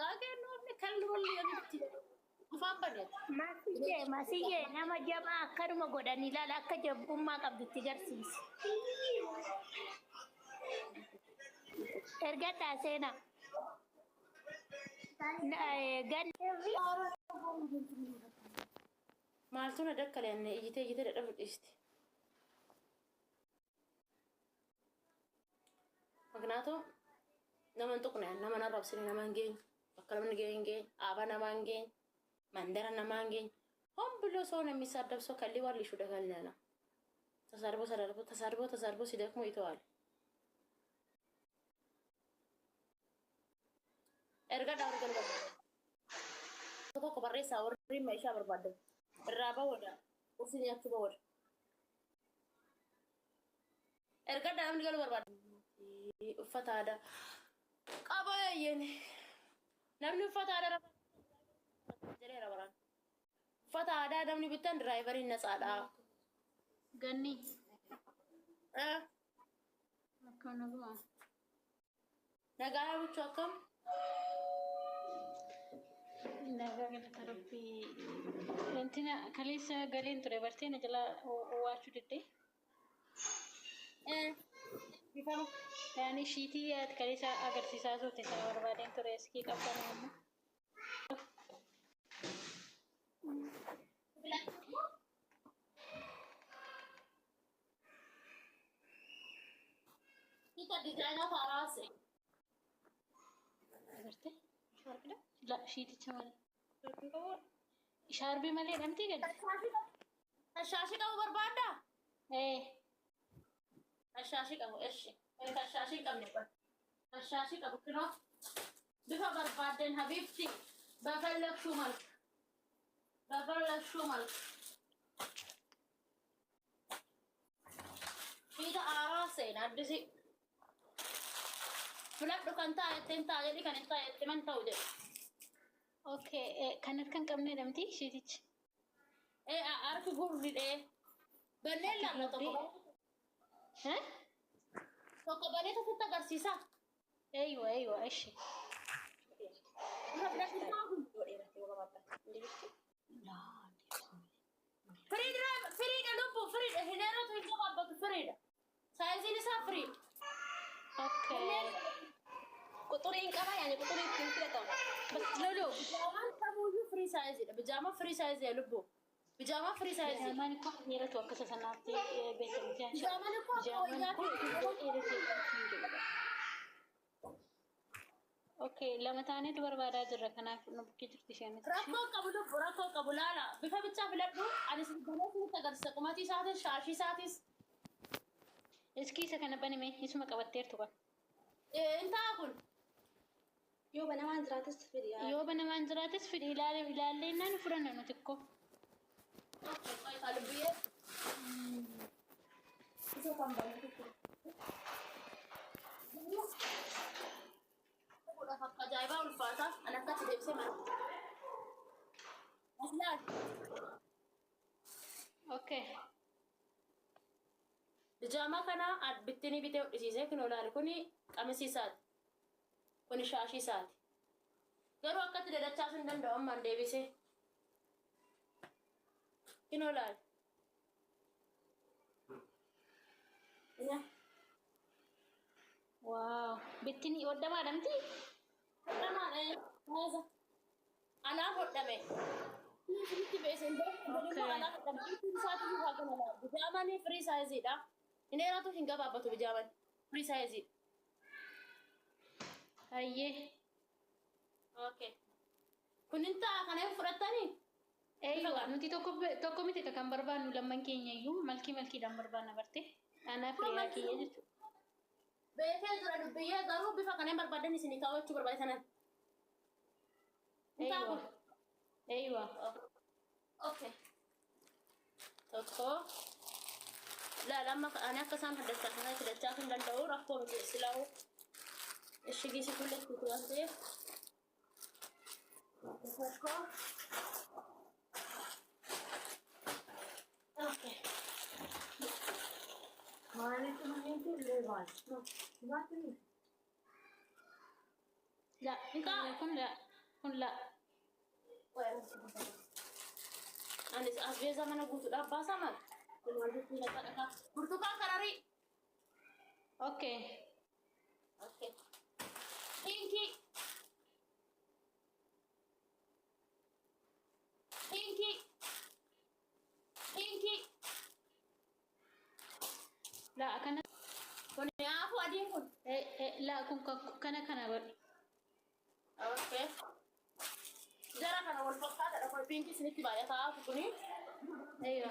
Again, no, can only Masih nama jamaah karma godani lala akka jabbummaa qabdutti garsiisa. Erga taasena gan maaltuna dakkaleen ijite dadhabu dhiisti. Magnaatoo naman tuqne naman arrabsine naman geenye bakka namni geenye aba naman geenye mandara naman geenye hombulo soo namni saddabsoo kalli warri shuda kallana tasarbo sidekmo itoale erga daawar galba tokko barreessa warri meeshaa barbaadu irraa bawada usin yaachuu bawada erga daawar galba barbaadu uffata aadaa qabaayeen namni uffata aadaa jedheera baraan uffata aadaa namni bitan diraayivarii natsaadha ganni akkana bu'a nagaa bichuu akkam nagaa galata rabbii entina kaleessa galeen ture bartee na jala waachuu diddee bifama yani shiitii kaleessa agarsiisaa turte sana barbaadeen ture iskii qabdan amma kita designer farase agarte sharbi la shiiticha malee sharbi malee namti gad tashashi qabu barbaada tashashi qabu eshi tashashi qabne tashashi qabu kino bifa barbaaden habibti bafallakshuu malk kita arase nadisi Fulapdu kan taa'e jadi kan taa'e man ta'u jedhu. Okay, kanat kan qabne namti shiitich. Arki gurri dhee. Banneen lama tokko. Tokko banee tokkotti agarsiisa. Eywa, ishi. Firiidha lubbu firiidha hineeratu hin qabbatu firiidha. Saayiziin isaa firiidha. Okay. Kuturin kaba yani kuturin pintu tahu. Lulu, bijamaan kamuyyuu free size dha. Bijaamaa free size ya lubbu. Bijaamaa free size. Bijaamaan kun dhiiratu akka sasanaatti beekamu. Bijaamaan kun Okay, lama taanetu barbaadaa jirra kanaaf nu bukkee jirti isheen. Rakkoo qabu laala. Bifa bichaa filadhu. Ani si galee si agarsiisa qumatii isaatis shaashii isaatis. Iskii isa kana banime isuma qabatteertu kan. Intaa kun. Yoo banamaan jiraates fidhi ilaallee naan fudhanna nuti ko. Qalbiyyee. Isa kan baay'atu. Fakka ajaa'ibaa ulfaataa an akkatti deebisee mara. Aslaat. Okay. Bijaamaa kana bittini bitee hodhisiisee kun olaale kuni qamisii isaati. Kuni shaashii isaati. Garuu akkatti dadachaa sun danda'u ammaan deebisee. Kun olaale. Wow, bittini hodhamaa dhamti? Hodhamaadha. Anaaf hodhame. Itti beesen beeku anaaf hodhame. Isaati bifa kana laala. Bijaamaan free size dha. Ineeratu hin gabaabbatu bijaamaan free size. Ayyee. Okay. Kunin ta'a kana fudhattanii? Eywa, nuti tokko miti kan barbaannu lamman keenya iyyuu malkiidhaan barbaanna barte. Anaaf reeyaa kiyya jechuudha. Beekee jira dubbiyyee garuu bifa kaneen barbaadan isinii kaawwachuu barbaadatan. Eywa. Okay. Tokko. Lama ani akka isaan haddachaa kana fidachaa kan danda'u rakkoo miti silaa'u. Ishigisi kulle kutuwasee. Tokko. Okay. Maaliif namni leewaan? Maaliif? La, kun la. kun la. Anis asbeza mana guutu dhabbaa sama. Burtukaan kararii. Okay. Okay. Pinky. Pinky. Pinky. La kana Kun yaafu adiin kun. la kun kana godhi. Okay. Jara kana wal fakkaataadha. Kun pinky isinitti baay'ataa hafu kuni. Ayyo.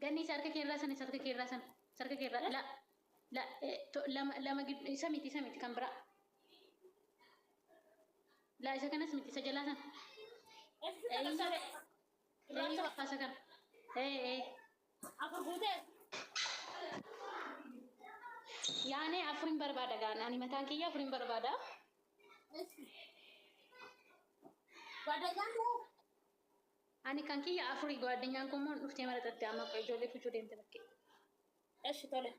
Ganni sarka keerraa san. Sarka keerraa la lama isa miti kan biraa. La isa kanas miti isa jalaa san. Ayyo akkaasa kan. Afur guutee. Yaane afurin barbaada gaan ani mataan kiyya afurin barbaada. Baadiyaan moo? Ani kan kiyya afurii gaaddanyaan kun immoo dhuftee maraxatte amma ijoollee kuchuu deemte bakkee. Eshi tole.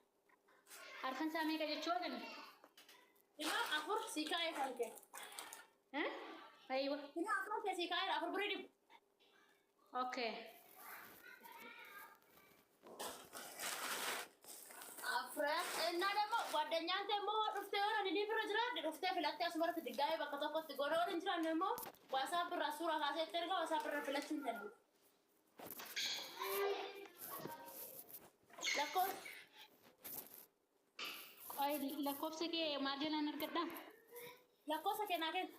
Arfan isaa meeqa jechuu agan? Ima afur sii kaa'ee kan kee. Aywa. Ima afur kee sii kaa'ee afur birii dhibbu. Okay. Afran እና ደግሞ ጓደኛን ደግሞ ዱፍቴ ሆነ ዲዲ ብር ጅራ ዱፍቴ ፍላቴ አስመረት ድጋሚ በከተኮት ጎዶር እንጅራን ደግሞ ዋትስአፕ ራሱ ራሴ ተርጋ ዋትስአፕ ፍላችን ተሉ ለኮ Ay lakkoofsa kee maal jalaan argadhaa? lakkoofsa kee naa kenn.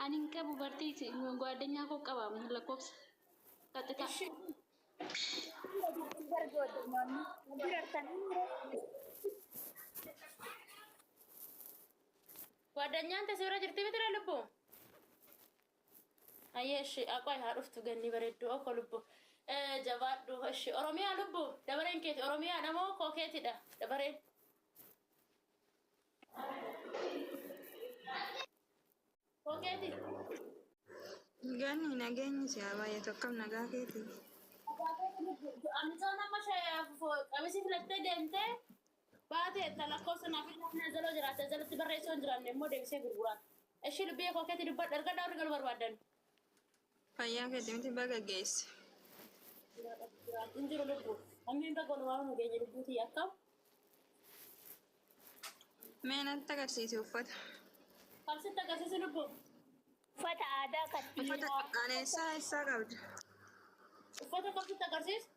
Ani hin qabu bartii gaaddanyyaa koo qaba lakkoofsa. Qaxxitaa. ጓደኛን ተሰራ ጅርቲ ብትረ ልቦ አየሽ አቋይ ሀሩፍቱ ገኒ በረዶ እኮ ልቦ ጀባዱ እሺ ኦሮሚያ ልቦ ደበሬን ኬት ኦሮሚያ ደሞ ኮኬት ዳ ደበሬን ኮኬት Gani nageenyi si baay'ee tokko nagaa keeti. Amizona masha qabisi filattee deemtee baatee lakkoofsa naaf ilaalaa zaloo jiraate zalatti barreessoo hin jiraanne immoo deebisee gurguraa. Ishii dubbii kookeetti dubbadha argadhaa warri galu barbaadan. Fayyaa keeti miti baga geesse. Hin jiru lubbuu. Ammiin baga walumaa nu geenye lubbuutii akkam. Mee natti agarsiisi uffata. Qabsitti agarsiisi lubbuu. Uffata aadaa kan Uffata qaaneessaa eessaa qabda? Uffata qabsitti agarsiisu.